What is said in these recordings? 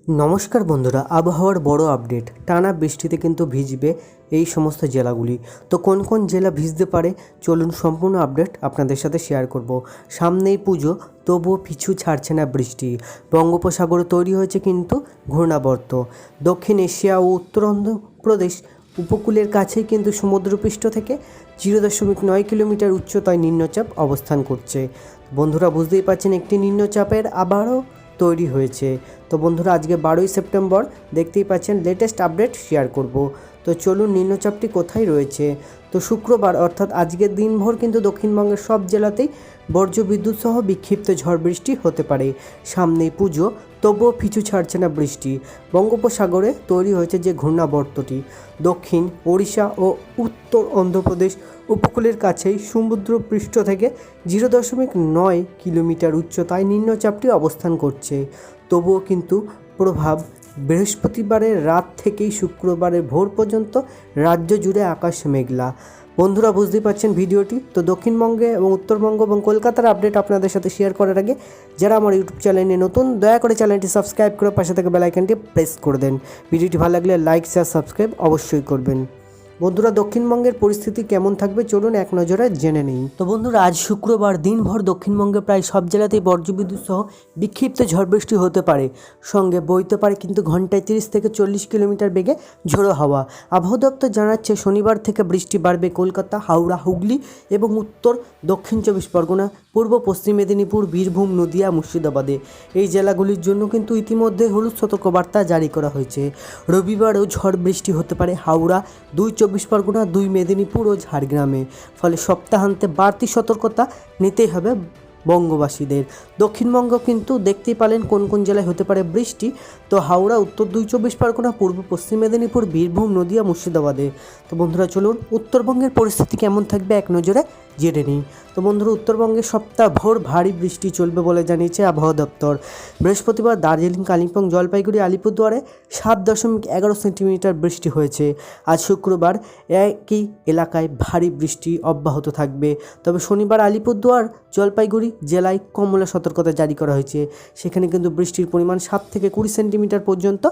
নমস্কার বন্ধুরা, আবহাওয়ার বড় আপডেট। টানা বৃষ্টিতে কিন্তু ভিজবে এই সমস্ত জেলাগুলি। তো কোন কোন জেলা ভিজতে পারে চলুন সম্পূর্ণ আপডেট আপনাদের সাথে শেয়ার করব। সামনেই পুজো, তবুও পিছু ছাড়ছে না বৃষ্টি। বঙ্গোপসাগরে তৈরি হয়েছে কিন্তু ঘূর্ণাবর্ত। দক্ষিণ এশিয়া ও উত্তর অন্ধ্রপ্রদেশ উপকূলের কাছেই কিন্তু সমুদ্রপৃষ্ঠ থেকে 0.9 কিলোমিটার উচ্চতায় নিম্নচাপ অবস্থান করছে। বন্ধুরা বুঝতেই পারছেন, একটি নিম্নচাপের আবারও তৈরি হয়েছে। তো বন্ধুরা আজকে 12ই সেপ্টেম্বর, দেখতেই পাচ্ছেন লেটেস্ট আপডেট শেয়ার করব। তো চলুন নিম্নচাপটি কোথায় রয়েছে। তো শুক্রবার অর্থাৎ আজকের দিনভর কিন্তু দক্ষিণবঙ্গের সব জেলাতেই বজ্রবিদ্যুৎ সহ বিক্ষিপ্ত ঝড় বৃষ্টি হতে পারে। সামনেই পুজো, তবুও পিছু ছাড়ছে না বৃষ্টি। বঙ্গোপসাগরে তৈরি হয়েছে যে ঘূর্ণাবর্তটি, দক্ষিণ ওড়িশা ও উত্তর অন্ধ্রপ্রদেশ উপকূলের কাছেই সমুদ্রপৃষ্ঠ থেকে 0.9 কিলোমিটার উচ্চতায় নিম্নচাপটি অবস্থান করছে। তবুও কিন্তু প্রভাব বৃহস্পতিবারের রাত থেকেই শুক্রবারের ভোর পর্যন্ত রাজ্য জুড়ে আকাশ মেঘলা। বন্ধুরা বুঝতেই পারছেন ভিডিওটি। তো দক্ষিণবঙ্গে এবং উত্তরবঙ্গ এবং কলকাতার আপডেট আপনাদের সাথে শেয়ার করার আগে যারা আমার ইউটিউব চ্যানেলে নতুন, দয়া করে চ্যানেলটি সাবস্ক্রাইব করে পাশে থেকে বেল আইকনটি প্রেস করে দেন। ভিডিওটি ভালো লাগলে লাইক, শেয়ার, সাবস্ক্রাইব অবশ্যই করবেন। বন্ধুরা দক্ষিণবঙ্গের পরিস্থিতি কেমন থাকবে চলুন এক নজরে জেনে নিই। তো বন্ধুরা আজ শুক্রবার দিনভর দক্ষিণবঙ্গে প্রায় সব জেলাতেই বজ্রবিদ্যুৎ সহ বিক্ষিপ্ত ঝড় বৃষ্টি হতে পারে। সঙ্গে বইতে পারে কিন্তু ঘন্টায় 30 থেকে 40 কিলোমিটার বেগে ঝোড়ো হাওয়া। আবহাওয়া দপ্তর জানাচ্ছে শনিবার থেকে বৃষ্টি বাড়বে কলকাতা, হাওড়া, হুগলি এবং উত্তর দক্ষিণ 24 পরগনা, পূর্ব পশ্চিম মেদিনীপুর, বীরভূম, নদিয়া, মুর্শিদাবাদে। এই জেলাগুলির জন্য কিন্তু ইতিমধ্যে হলুদ সতর্কবার্তা জারি করা হয়েছে। রবিবারও ঝড় বৃষ্টি হতে পারে হাওড়া, 2 24 পরগনা, 2 মেদিনীপুর ও ঝাড়গ্রামে। ফলে সপ্তাহান্তে বাড়তি সতর্কতা নিতেই হবে বঙ্গবাসীদের। দক্ষিণবঙ্গ কিন্তু দেখতেই পেলেন কোন কোন জেলায় হতে পারে বৃষ্টি। তো হাওড়া, উত্তর 2 24 পরগনা, পূর্ব পশ্চিম মেদিনীপুর, বীরভূম, নদিয়া, মুর্শিদাবাদে। তো বন্ধুরা চলুন উত্তরবঙ্গের পরিস্থিতি কেমন থাকবে এক নজরে জেনে নিই। তো বন্ধুরা উত্তরবঙ্গে সপ্তাহভর ভারী বৃষ্টি চলবে বলে জানিয়েছে আবহাওয়া দপ্তর। বৃহস্পতিবার দার্জিলিং, কালিম্পং, জলপাইগুড়ি, আলিপুরদুয়ারে 7.11 সেন্টিমিটার বৃষ্টি হয়েছে। আজ শুক্রবার একই এলাকায় ভারী বৃষ্টি অব্যাহত থাকবে। তবে শনিবার আলিপুরদুয়ার, জলপাইগুড়ি জেলায় কমলা সতর্কতা জারি করা হয়েছে। সেখানে কিন্তু বৃষ্টির পরিমাণ 7 থেকে 20 সেন্টিমিটার পর্যন্ত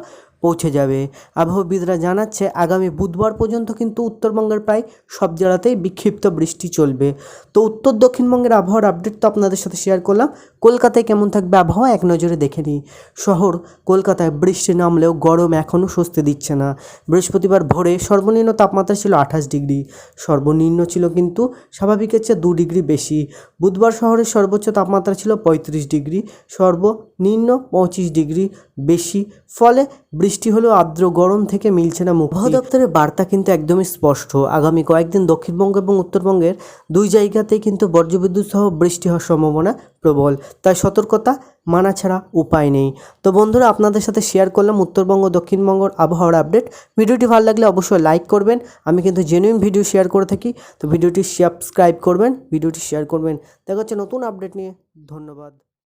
পৌঁছে যাবে। আবহাওয়াবিদরা জানাচ্ছে আগামী বুধবার পর্যন্ত কিন্তু উত্তরবঙ্গের প্রায় সব জেলাতেই বিক্ষিপ্ত বৃষ্টি চলবে। তো উত্তর দক্ষিণবঙ্গের আবহাওয়ার আপডেট তো আপনাদের সাথে শেয়ার করলাম। কলকাতায় কেমন থাকবে আবহাওয়া এক নজরে দেখে নিই। শহর কলকাতায় বৃষ্টি নামলেও গরম এখনও স্বস্তি দিচ্ছে না। বৃহস্পতিবার ভোরে সর্বনিম্ন তাপমাত্রা ছিল 28 ডিগ্রি, সর্বনিম্ন ছিল কিন্তু স্বাভাবিকের চেয়ে 2 ডিগ্রি বেশি। বুধবার শহরের সর্বোচ্চ তাপমাত্রা ছিল 35 ডিগ্রি, সর্বনিম্ন 25 ডিগ্রি বেশি। ফলে বৃষ্টি হলেও আর্দ্র গরম থেকে মিলছে না মুক্তি। আবহাওয়া দপ্তরের বার্তা কিন্তু একদমই স্পষ্ট। আগামী কয়েকদিন দক্ষিণবঙ্গ এবং উত্তরবঙ্গের 2 জায়গাতেই কিন্তু বজ্রবিদ্যুৎ সহ বৃষ্টি হওয়ার সম্ভাবনা প্রবল। তাই সতর্কতা মানা ছাড়া উপায় নেই। তো বন্ধুরা আপনাদের সাথে শেয়ার করলাম উত্তরবঙ্গ দক্ষিণবঙ্গের আবহাওয়ার আপডেট। ভিডিওটি ভালো লাগলে অবশ্যই লাইক করবেন। আমি কিন্তু জেনুইন ভিডিও শেয়ার করে থাকি। তো ভিডিওটি সাবস্ক্রাইব করবেন, ভিডিওটি শেয়ার করবেন। দেখা হচ্ছে নতুন আপডেট নিয়ে। ধন্যবাদ।